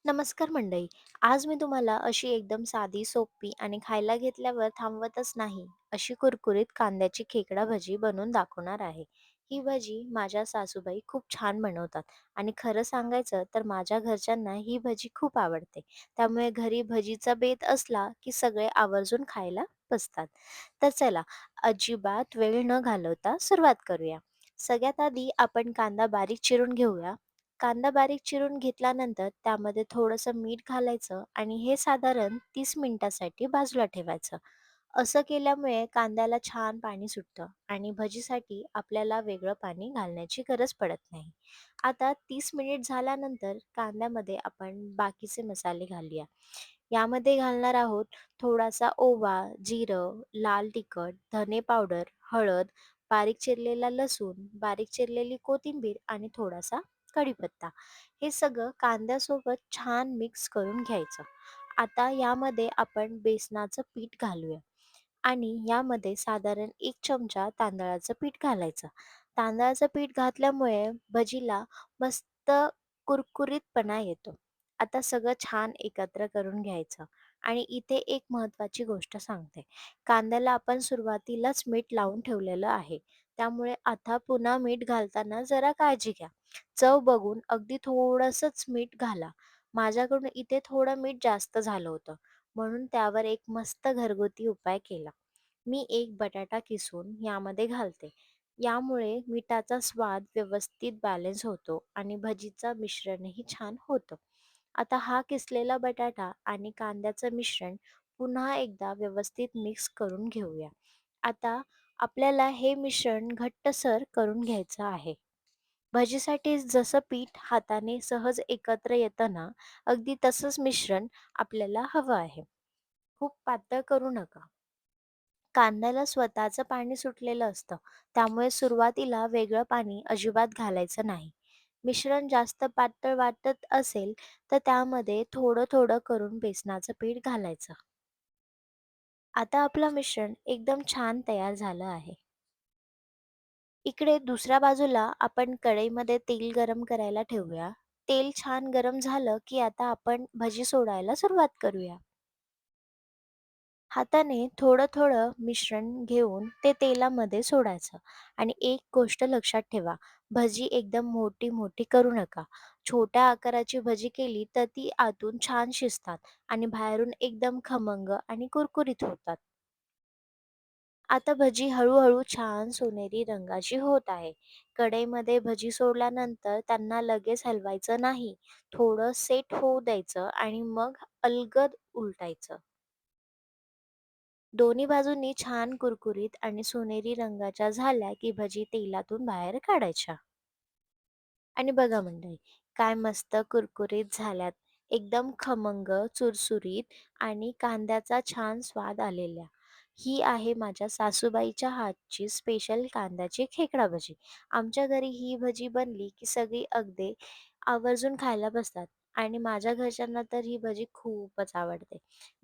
नमस्कार मंडळी. आज मी तुम्हाला अशी एकदम साधी, सोपी आणि खायला घेतल्यावर थांबवतच नाही, अशी कुरकुरीत कांद्याची खेकडा भजी बनवून दाखवणार आहे. ही भजी माझ्या सासूबाई खूप छान बनवतात आणि खरं सांगायचं तर माझ्या घरच्यांना ही भजी खूप आवडते. त्यामुळे घरी भजीचा बेत असला की सगळे आवर्जून खायला बसतात. तर चला, अजिबात वेळ न घालवता सुरुवात करूया. सगळ्यात आधी आपण कांदा बारीक चिरून घेऊया. कांदा बारीक चिरून घेतल्यानंतर त्यामध्ये थोडंसं मीठ घालायचं आणि हे साधारण 30 मिनिटासाठी बाजूला ठेवायचं. असं केल्यामुळे कांद्याला छान पाणी सुटतं आणि भजीसाठी आपल्याला वेगळं पाणी घालण्याची गरज पडत नाही. आता 30 मिनिट झाल्यानंतर कांद्यामध्ये आपण बाकीचे मसाले घालूया. यामध्ये घालणार आहोत थोडासा ओवा, जिरं, लाल तिखट, धने पावडर, हळद, बारीक चिरलेला लसूण, बारीक चिरलेली कोथिंबीर आणि थोडासा कढीपत्ता. हे सगळं कांद्यासोबत छान मिक्स करून घ्यायचं. आता यामध्ये आपण बेसनाचं पीठ घालूया आणि यामध्ये साधारण 1 चमचा तांदळाचं पीठ घालायचं. तांदळाचं पीठ घातल्यामुळे भजीला मस्त कुरकुरीतपणा येतो. आता सगळं छान एकत्र करून घ्यायचं आणि इथे एक महत्त्वाची गोष्ट सांगते. कांद्याला आपण सुरुवातीलाच मीठ लावून ठेवलेलं आहे. त्यामुळे आता पुन्हा मीठ घालताना जरा काळजी घ्या. चव बघून अगदी थोडंसंच मीठ घाला. माझ्याकडून इथे थोडं मीठ जास्त झालं होतं, म्हणून त्यावर एक मस्त घरगुती उपाय केला. मी एक बटाटा किसून यामध्ये घालते. यामुळे मिठाचा स्वाद व्यवस्थित बॅलन्स होतो आणि भजीचं मिश्रणही छान होतं. आता हा किसलेला बटाटा आणि कांद्याचं मिश्रण पुन्हा एकदा व्यवस्थित मिक्स करून घेऊया. आता आपल्याला हे मिश्रण घट्टसर करून घ्यायचं आहे. भजीसाठी जसं पीठ हाताने सहज एकत्र येतं ना, अगदी तसंच मिश्रण आपल्याला हवं आहे. खूप पातळ करू नका. कांद्याला स्वतःचं पाणी सुटलेलं असतं, त्यामुळे सुरुवातीला वेगळं पाणी अजिबात घालायचं नाही. मिश्रण जास्त पातळ वाटत असेल, तर त्यामध्ये थोडं-थोडं करून बेसनाचं पीठ घालायचं. आता आपलं मिश्रण एकदम छान तयार झालं आहे. इकडे दुसऱ्या बाजूला आपण कढईमध्ये तेल गरम करायला ठेवूया. तेल छान गरम झालं, की आता आपण भजी सोडायला सुरुवात करूया. हाताने थोडं-थोडं मिश्रण घेऊन ते तेलामध्ये सोडायचं आणि एक गोष्ट लक्षात ठेवा, भजी एकदम मोठी-मोठी करू नका. छोट्या आकाराची भजी केली तर ती आतून छान शिजतात आणि बाहेरून एकदम खमंग आणि कुरकुरीत होतात. आता भजी हळू छान सोनेरी रंगाची होत आहे. कढईमध्ये भजी सोडल्यानंतर त्यांना लगेच हलवायचं नाही. थोडं सेट होऊ द्यायचं आणि मग अलगद उलटायचं. दोन्ही बाजूंनी छान कुरकुरीत आणि सोनेरी रंगाच्या झाल्या की भजी तेलातून बाहेर काढायच्या. आणि बघा मंडळी, काय मस्त कुरकुरीत झाल्यात. एकदम खमंग, चुरचुरीत आणि कांद्याचा छान स्वाद आलेल्या. ही आहे माझ्या सासूबाईच्या हातची स्पेशल कांद्याची खेकडा भजी. आमच्या घरी ही भजी बनली की सगळी अगदी आवर्जून खायला बसतात आणि माझ्या घरच्यांना तर ही भजी खूपच आवडते.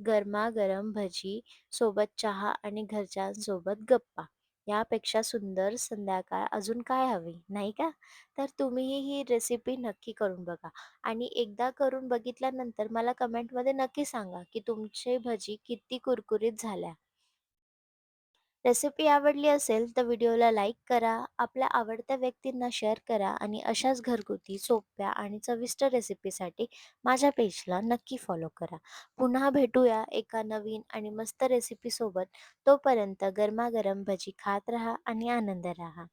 गरमागरम भजी सोबत चहा आणि घरच्यांसोबत गप्पा. यापेक्षा सुंदर संध्याकाळ अजून काय हवी, नाही का? तर तुम्हीही ही रेसिपी नक्की करून बघा आणि एकदा करून बघितल्यानंतर मला कमेंटमध्ये नक्की सांगा की तुमची भजी किती कुरकुरीत झाल्या. रेसिपी आवडली असेल तर व्हिडिओला लाईक करा, आपल्या आवडत्या व्यक्तींना शेअर करा आणि अशाच घरगुती, सोप्या आणि चविष्ट रेसिपीसाठी माझ्या पेजला नक्की फॉलो करा. पुन्हा भेटूया एका नवीन आणि मस्त रेसिपीसोबत. तोपर्यंत गरमागरम भजी खात राहा आणि आनंद राहा.